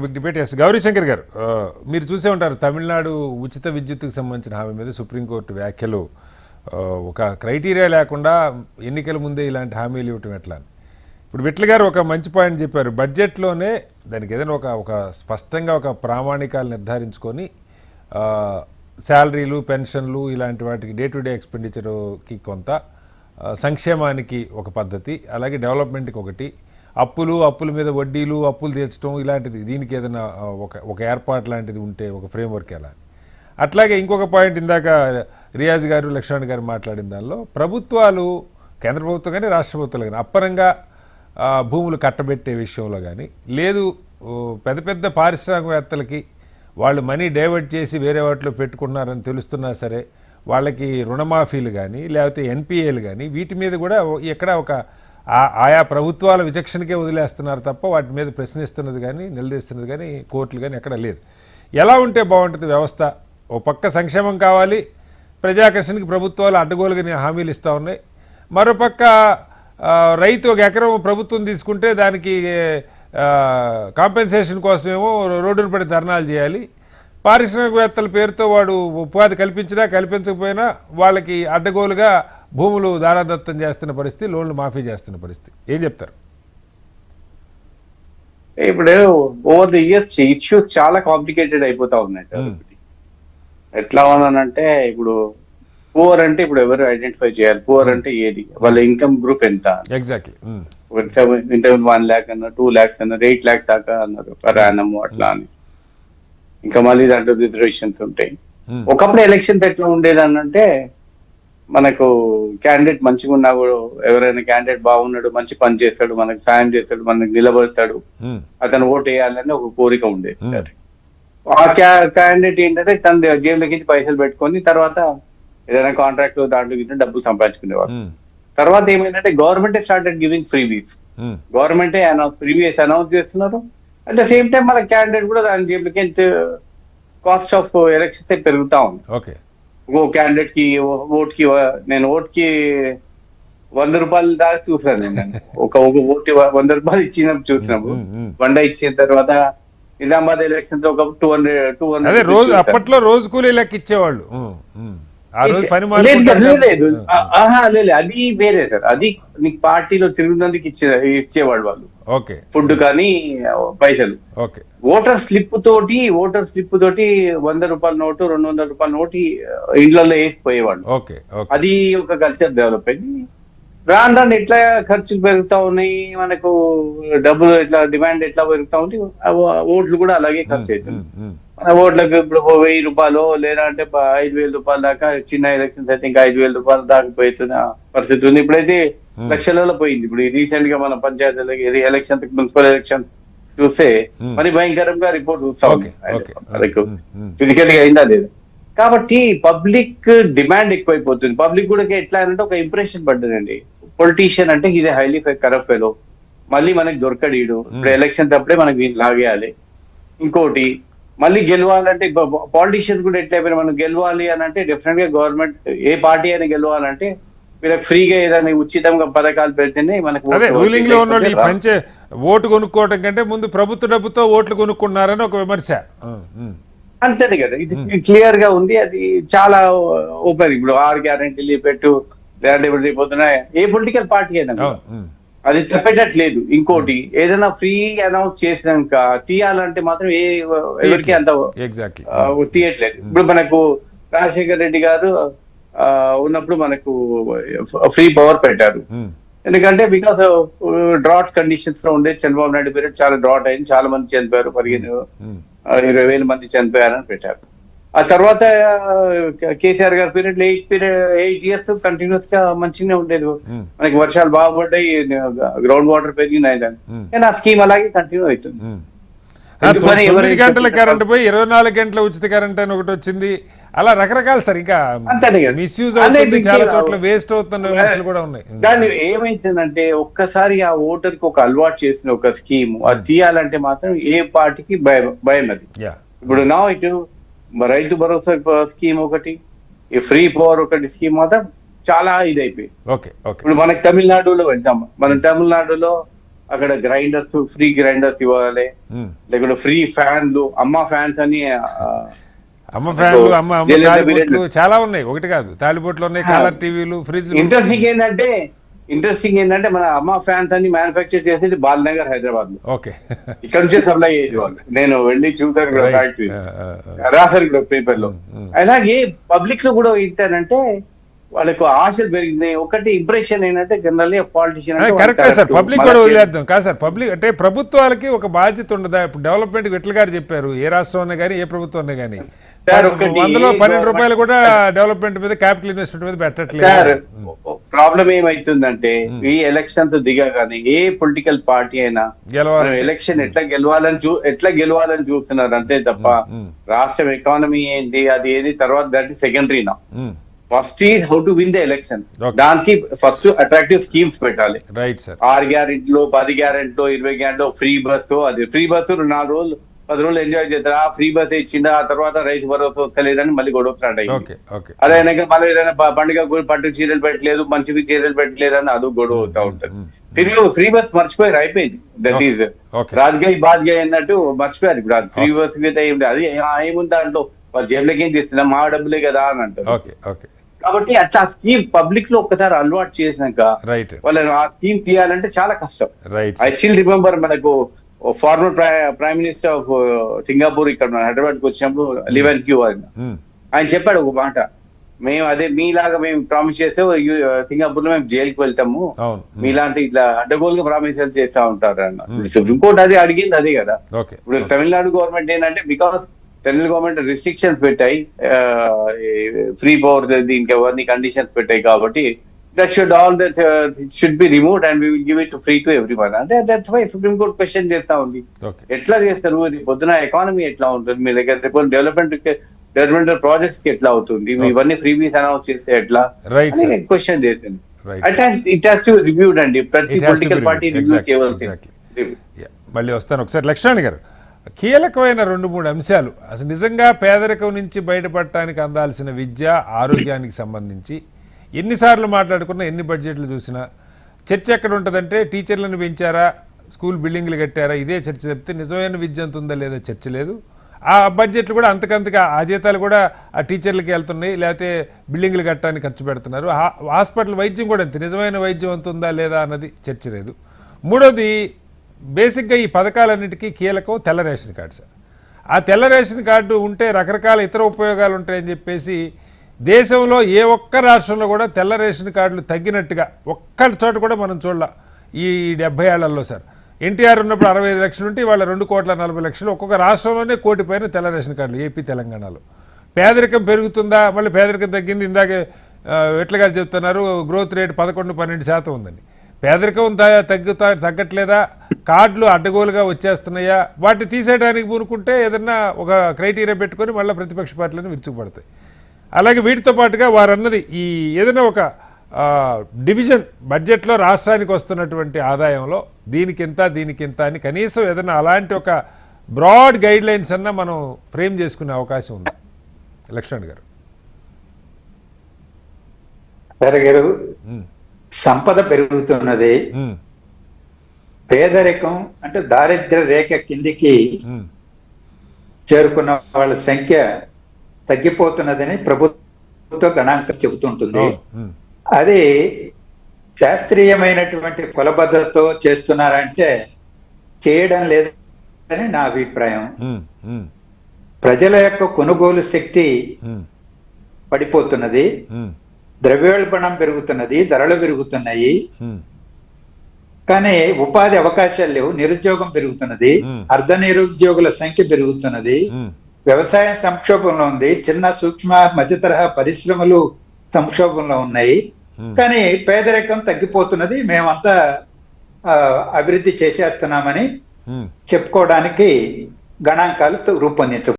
Big debate. Yes Gauri Shankar గారు, మీరు చూసే ఉంటారు తమిళనాడు ఉచిత విద్యుత్తుకు సంబంధించిన హామీ మీద సుప్రీంకోర్టు వ్యాఖ్యలు. ఒక క్రైటీరియా లేకుండా ఎన్నికల ముందే ఇలాంటి హామీలు ఇవ్వటం ఎట్లా అని. ఇప్పుడు విట్ల గారు ఒక మంచి పాయింట్ చెప్పారు. బడ్జెట్లోనే దానికి ఏదైనా ఒక స్పష్టంగా ఒక ప్రామాణికాలు నిర్ధారించుకొని శాలరీలు, పెన్షన్లు ఇలాంటి వాటికి డే టు డే ఎక్స్పెండిచర్కి కొంత, సంక్షేమానికి ఒక పద్ధతి, అలాగే డెవలప్మెంట్కి ఒకటి, అప్పుల మీద వడ్డీలు, అప్పులు తీర్చడం ఇలాంటిది, దీనికి ఏదైనా ఒక ఏర్పాటు లాంటిది ఉంటే ఒక ఫ్రేమ్వర్క్ ఎలా. అట్లాగే ఇంకొక పాయింట్ ఇందాక రియాజ్ గారు, లక్ష్మణ్ గారు మాట్లాడిన దానిలో ప్రభుత్వాలు, కేంద్ర ప్రభుత్వం కానీ రాష్ట్ర ప్రభుత్వాలు కానీ అప్పరంగా భూములు కట్టబెట్టే విషయంలో కానీ లేదు, పెద్ద పెద్ద పారిశ్రామికవేత్తలకి వాళ్ళు మనీ డైవర్ట్ చేసి వేరే వాటిలో పెట్టుకున్నారని తెలుస్తున్నా సరే వాళ్ళకి రుణమాఫీలు కానీ లేకపోతే ఎన్పిఏలు కానీ వీటి మీద కూడా ఎక్కడ ఒక ఆయా ప్రభుత్వాల విచక్షణకే వదిలేస్తున్నారు తప్ప వాటి మీద ప్రశ్నిస్తున్నది కానీ నిలదీస్తున్నది కానీ కోర్టులు కానీ ఎక్కడ లేదు. ఎలా ఉంటే బాగుంటుంది వ్యవస్థ? ఓ పక్క సంక్షేమం కావాలి, ప్రజాకర్షణకి ప్రభుత్వాలు అడ్డగోలుగా హామీలు ఇస్తూ ఉన్నాయి. మరోపక్క రైతు ఒక ఎకరం ప్రభుత్వం తీసుకుంటే దానికి కాంపెన్సేషన్ కోసమేమో రోడ్డును పడి ధర్నాలు చేయాలి. పారిశ్రామికవేత్తల పేరుతో వాడు ఉపాధి కల్పించినా కల్పించకపోయినా వాళ్ళకి అడ్డగోలుగా భూములు దారాదత్తం చేస్తున్న పరిస్థితి, లోన్లు మాఫీ చేస్తున్న పరిస్థితి. ఏం చెప్తారు? ఇప్పుడు ఓవర్ ది ఇయర్స్ ఇష్యూస్ చాలా కాంప్లికేటెడ్ అయిపోతా ఉన్నాయి సార్. ఎట్లా ఉన్నానంటే ఇప్పుడు పూర్ అంటే ఇప్పుడు ఎవరు ఐడెంటిఫై చేయాలి, పూర్ అంటే ఏది, వాళ్ళ ఇన్కమ్ గ్రూప్ ఎంత, ఎగ్జాక్ట్లీ 1 lakh అన్నారు, 2 lakhs అన్నారు, 8 lakhs దాకా అన్నారు పర్ యానం అట్లా అని. ఇంకా మళ్ళీ దాంట్లో రిజర్వేషన్స్ ఉంటాయి. ఒకప్పుడు ఎలక్షన్స్ ఎట్లా ఉండేది అంటే మనకు క్యాండిడేట్ మంచిగా ఉన్నా కూడా, ఎవరైనా క్యాండిడేట్ బాగున్నాడు, మంచి పని చేస్తాడు, మనకు సాయం చేస్తాడు, మనకు నిలబడతాడు, అతను ఓటు వేయాలని ఒక కోరిక ఉండేది. సరే, ఆ క్యాండిడేట్ ఏంటంటే తన జేబులకి పైసలు పెట్టుకొని తర్వాత ఏదైనా కాంట్రాక్ట్ దాంట్లో గిట్ల డబ్బు సంపాదించుకునేవాడు. తర్వాత ఏమైందంటే గవర్నమెంటే స్టార్టెడ్ గివింగ్ ఫ్రీబీస్. గవర్నమెంటే ఫ్రీబీస్ అనౌన్స్ చేస్తున్నారు. అట్ ద సేమ్ టైం మన క్యాండిడేట్ కూడా దాని జేబులకి కాస్ట్ ఆఫ్ ఎలక్షన్స్ పెరుగుతా ఉంది. ఓ క్యాండిడేట్ కి నేను ఓట్కి 100 రూపాయల దాకా చూసాను. నేను ఒక ఓటు 100 రూపాయలు ఇచ్చినప్పుడు చూసినప్పుడు, వంద ఇచ్చిన తర్వాత నిజామాబాద్ ఎలక్షన్స్ ఒక 200 అప్పట్లో రోజు కూలీ లెక్క ఇచ్చేవాళ్ళు. లేదు, అది వేరే సార్. అది నీకు పార్టీలో తిరుగునందుకు ఇచ్చేవాడు వాళ్ళు, ఫుడ్ కానీ పైసలు. ఓటర్ స్లిప్ తోటి 100 రూపాయల నోటు, 200 రూపాయల నోటు ఇండ్లలో వేసిపోయేవాళ్ళు. అది ఒక కల్చర్ డెవలప్ అయింది. రాను ఎట్లా ఖర్చులు పెరుగుతా ఉన్నాయి, మనకు డబ్బులు ఎట్లా డిమాండ్ ఎట్లా పెరుగుతా ఉంది, ఓట్లు కూడా అలాగే ఖర్చు అవుతుంది. ఓట్లకు ఇప్పుడు 1000 రూపాయలు లేదా అంటే 5000 రూపాయల దాకా, చిన్న ఎలక్షన్స్ అయితే ఇంకా 5000 రూపాయల దాకా పోతున్న పరిస్థితి ఉంది. ఇప్పుడైతే లక్షలలో పోయింది. ఇప్పుడు రీసెంట్ గా మన పంచాయతీ ఎలక్షన్, మున్సిపల్ ఎలక్షన్ చూస్తే మరి భయంకరంగా రిపోర్ట్ చూస్తా ఉంది. ఫిజికల్ గా అయిందా లేదా. కాబట్టి పబ్లిక్ డిమాండ్ ఎక్కువైపోతుంది. పబ్లిక్ కూడా ఎట్లా అంటే ఒక ఇంప్రెషన్ పడ్డదండి, పొలిటీషియన్ అంటే ఇది హైలీ కరప్ట్ ఫెలో, మళ్ళీ మనకి దొరకడీడు, ఇప్పుడు ఎలక్షన్స్ అప్పుడే మనకి లాగేయాలి. ఇంకోటి మళ్ళీ గెలవాలంటే పాలిటీషియన్స్ కూడా ఎట్లయిపోయినా, మనం గెలవాలి అని అంటే డెఫినెట్ గా గవర్నమెంట్, ఏ పార్టీ అయినా గెలవాలంటే వీళ్ళకి ఫ్రీగా ఏదైనా ఉచితంగా పథకాలు పెడితేనే మనకు. రూలింగ్ లో ఉన్న పంచే ఓటు కొనుక్కోవడం కంటే ముందు ప్రభుత్వ డబ్బుతో ఓట్లు కొనుక్కున్నారని ఒక విమర్శ. అంతే కదా, ఇది క్లియర్ గా ఉంది. అది చాలా ఓపెన్. ఇప్పుడు 6 గ్యారెంటీలు పెట్టు, లేదంటే ఇప్పుడు రేపొద్దున ఏ పొలిటికల్ పార్టీ అయినా అది తప్పేటట్లేదు. ఇంకోటి ఏదైనా ఫ్రీ అనౌన్స్ చేసినాక తీయాలంటే మాత్రం ఎవరికి అంత తీయట్లేదు. ఇప్పుడు మనకు రాజశేఖర్ రెడ్డి గారు ఉన్నప్పుడు మనకు ఫ్రీ పవర్ పెట్టారు. ఎందుకంటే బికాస్ డ్రాట్ కండిషన్స్ లో ఉండే చంద్రబాబు నాయుడు పీరియడ్ చాలా డ్రాట్ అయింది, చాలా మంది చనిపోయారు, 15,000-20,000 మంది చనిపోయారని పెట్టారు. ఆ తర్వాత కేసీఆర్ గారి పీరియడ్ 8 years కంటిన్యూస్ గా మంచిగానే ఉండేది. మనకి వర్షాలు బాగా పడ్డాయి, గ్రౌండ్ వాటర్ పెరిగినాయి, కానీ ఆ స్కీమ్ అలాగే కంటిన్యూ అవుతుంది. 9 గంటల కరెంట్ పోయి 24 గంటల ఉచిత కరెంట్ అని ఒకటి వచ్చింది. అలా రకరకాల సార్ ఇంకా మిస్యూజ్ అవుతుంది, చాలా చోట్ల వేస్ట్ అవుతున్న విమర్శలు కూడా ఉన్నాయి. దాన్ని ఏమైతుందంటే ఒక్కసారి ఆ ఓటర్ కి ఒక అలవాటు చేసిన ఒక స్కీమ్ అది తీయాలంటే మాత్రం ఏ పార్టీకి భయం అది. ఇప్పుడు నా ఇటు రైతు భరోసా స్కీమ్ ఒకటి, ఈ ఫ్రీ పవర్ ఒకటి స్కీమ్ మాత్రం చాలా ఇదైపోయింది. ఇప్పుడు మనకి తమిళనాడులో వెళ్తాం, మనం తమిళనాడులో అక్కడ గ్రైండర్స్, ఫ్రీ గ్రైండర్స్ ఇవ్వాలి, లేకుంటే ఫ్రీ ఫ్యాన్లు, అమ్మ ఫ్యాన్స్ అని అమ్మ ఫ్యాన్లు, అమ్మ తాలిబొట్లు చాలా ఉన్నాయి, ఒకటి కాదు, తాలిబొట్లు ఉన్నాయి, కలర్ టీవీలు, ఫ్రిడ్జ్. ఇంట్రెస్టింగ్ ఏంటంటే మన అమ్మ ఫ్యాన్స్ అన్ని మ్యానుఫ్యాక్చర్ చేసేది బాలనగర్, హైదరాబాద్ లో. ఓకే, ఇక్కడ నుంచే సప్లై అయ్యేది వాళ్ళు. నేను వెళ్ళి చూసాను కూడా, ఫ్యాక్టరీ రాశారు కూడా పేపర్ లో. అలాగే పబ్లిక్ లో కూడా ఏంటంటే వాళ్ళకు ఆశలు పెరిగింది. ఒకటి ఇంప్రెషన్ ఏంటంటే generally politician correct sir, public కూడా వదిలేద్దాం కాదు సార్. పబ్లిక్ అంటే ప్రభుత్వాలకి ఒక బాధ్యత ఉండదా? ఇప్పుడు డెవలప్మెంట్ విట్ల గారు చెప్పారు, ఏ రాష్ట్రం అన్నా కానీ ఏ ప్రభుత్వం అన్నా కానీ అందులో 12 రూపాయలు కూడా డెవలప్మెంట్ మీద, క్యాపిటల్ ఇన్వెస్ట్మెంట్ మీద పెట్టట్లేదు. ప్రాబ్లం ఏమైతుందంటే ఈ ఎలక్షన్స్ దిగగానే ఏ పొలిటికల్ పార్టీ అయినా ఎలక్షన్ ఎట్లా గెలవాలని చూస్తున్నారు అంతే తప్ప రాష్ట్రం ఎకానమీ ఏంటి అది ఏది తర్వాత దాటి సెకండరీ నా. First is how to win the elections. దానికి ఫస్ట్ అట్రాక్టివ్ స్కీమ్స్ పెట్టాలి. 6 గ్యారెంటీలు, 10 గ్యారెంటీలు, 20 గ్యారెంటీలు, ఫ్రీ బస్సు. అది ఫ్రీ బస్సు 4 రోజులు 10 రోజులు ఎంజాయ్ చేస్తారు. ఆ ఫ్రీ బస్ ఇచ్చిందా, ఆ తర్వాత రైతు భరోసా వస్తలేదని మళ్ళీ గొడవ స్టార్ట్ అయ్యింది. అదే మళ్ళీ ఏదైనా పండుగ పట్టు చీరలు పెట్టలేదు, మంచివి చీరలు పెట్టలేదు అని అది గొడవ అవుతా ఉంటుంది. తిరిగి ఫ్రీ బస్ మర్చిపోయారు, అయిపోయింది. దట్ ఈజ్ రాజ్గాయ్ బాద్గాయ్ అన్నట్టు మర్చిపోయారు. ఇప్పుడు అది ఫ్రీ బస్ మీద అది ఏముంది దాంట్లో, వాళ్ళు జేబులకి ఏం తీస్తున్నా, మా డబ్బులే కదా అని అంటారు. కాబట్టి అట్లా స్కీమ్ పబ్లిక్ లో ఒక్కసారి అలవాటు చేసినాక వాళ్ళని ఆ స్కీమ్ తీయాలంటే చాలా కష్టం. ఐ స్టిల్ రిమెంబర్, మనకు farmer prime minister of Singapore ఇక్కడ హైదరాబాద్ కు వచ్చినప్పుడు లివెన్ క్యూ ఆయన చెప్పాడు ఒక మాట, మేము అదే మీలాగా మేము ప్రామిస్ చేస్తే సింగపూర్ లో మేము జైలుకి వెళ్తాము, మీలాంటి ఇట్లా అడ్డగోలుగా ప్రామిస్ చేస్తా ఉంటారు అన్న. సుప్రీంకోర్టు అదే అడిగింది, అదే కదా. ఇప్పుడు తమిళనాడు గవర్నమెంట్ ఏంటంటే, బికాస్ సెంట్రల్ గవర్నమెంట్ రిస్ట్రిక్షన్స్ పెట్టాయి, ఫ్రీ పవర్ దీనికి ఎవరిని కండిషన్స్ పెట్టాయి కాబట్టి that should all that should be removed and we will give it free to everyone. అంటే that's why supreme court question చేస్తా ఉంది, ఎట్లా చేస్తారు పొద్దున ఎకానమీ ఎట్లా ఉంటుంది మీ దగ్గర, డెవలప్మెంటల్ ప్రాజెక్ట్స్ కి ఎట్లా అవుతుంది, ఇవన్నీ ఫ్రీబీస్ అనౌన్స్ చేస్తే ఎట్లా క్వశ్చన్ చేసింది. ఇట్ హాస్ టు రివ్యూడ్ అండి, ప్రతి పొలిటికల్ పార్టీ రివ్యూ చేయవలసింది. మళ్ళీ వస్తాను ఒకసారి. లక్ష్మణ్ గారు, కీలకమైన 2-3 అంశాలు అసలు నిజంగా పేదరికం నుంచి బయటపడటానికి అందాల్సిన విద్య, ఆరోగ్యానికి సంబంధించి ఎన్నిసార్లు మాట్లాడుకున్నా, ఎన్ని బడ్జెట్లు చూసినా చర్చ ఎక్కడ ఉంటుందంటే టీచర్లను పెంచారా, స్కూల్ బిల్డింగ్లు కట్టారా, ఇదే చర్చ చెప్తే నిజమైన విద్య ఎంత ఉందా లేదా చర్చ లేదు. ఆ బడ్జెట్లు కూడా అంతకంతగా ఆ జీతాలు కూడా ఆ టీచర్లకి వెళ్తున్నాయి, లేకపోతే బిల్డింగ్లు కట్టడానికి ఖర్చు పెడుతున్నారు. హాస్పిటల్ వైద్యం కూడా అంతే, నిజమైన వైద్యం ఎంత ఉందా లేదా అన్నది చర్చ లేదు. మూడోది, బేసిక్గా ఈ పథకాలన్నిటికీ కీలకం తెల్ల రేషన్ కార్డు సార్. ఆ తెల్ల రేషన్ కార్డు ఉంటే రకరకాల ఇతర ఉపయోగాలు ఉంటాయని చెప్పేసి దేశంలో ఏ ఒక్క రాష్ట్రంలో కూడా తెల్ల రేషన్ కార్డులు తగ్గినట్టుగా ఒక్క చోట కూడా మనం చూడాల ఈ 70 ఏళ్లలో సార్. ఎన్టీఆర్ ఉన్నప్పుడు 65 లక్షలు ఉంటే ఇవాళ 2,40,00,000, ఒక్కొక్క రాష్ట్రంలోనే 1 కోటి పైన తెల్ల రేషన్ కార్డులు ఏపీ తెలంగాణలో. పేదరికం పెరుగుతుందా, మళ్ళీ పేదరికం తగ్గింది, ఇందాకే ఎట్ల గారు చెప్తున్నారు గ్రోత్ రేట్ 11-12% ఉందని. పేదరికం తగ్గట్లేదా, కార్డులు అడ్డగోలుగా వచ్చేస్తున్నాయా, వాటిని తీసేయడానికి పూనుకుంటే ఏదన్నా ఒక క్రైటీరియా పెట్టుకొని మళ్ళీ ప్రతిపక్ష పార్టీలను విరుచుకుపడతాయి. అలాగే వీటితో పాటుగా వారన్నది ఈ ఏదైనా ఒక డివిజన్ బడ్జెట్లో రాష్ట్రానికి వస్తున్నటువంటి ఆదాయంలో దీనికింత అని కనీసం ఏదైనా అలాంటి ఒక బ్రాడ్ గైడ్ లైన్స్ అన్నా మనం ఫ్రేమ్ చేసుకునే అవకాశం ఉంది. లక్ష్మణ్ గారు, సంపద పెరుగుతున్నది, పేదరికం అంటే దారిద్ర్య రేఖ కిందికి చేరుకున్న వాళ్ళ సంఖ్య తగ్గిపోతున్నదని ప్రభుత్వ గణాంకం చెబుతుంటుంది. అది శాస్త్రీయమైనటువంటి కొలబద్దతో చేస్తున్నారంటే చేయడం లేదని నా అభిప్రాయం. ప్రజల యొక్క కొనుగోలు శక్తి పడిపోతున్నది, ద్రవ్యోల్బణం పెరుగుతున్నది, ధరలు పెరుగుతున్నాయి, కానీ ఉపాధి అవకాశాలు లేవు, నిరుద్యోగం పెరుగుతున్నది, అర్ధ నిరుద్యోగుల సంఖ్య పెరుగుతున్నది, వ్యవసాయం సంక్షోభంలో ఉంది, చిన్న సూక్ష్మ మధ్య తరహా పరిశ్రమలు సంక్షోభంలో ఉన్నాయి, కానీ పేదరికం తగ్గిపోతున్నది, మేమంతా అభివృద్ధి చేసేస్తున్నామని చెప్పుకోవడానికి గణాంకాలు రూపొందించ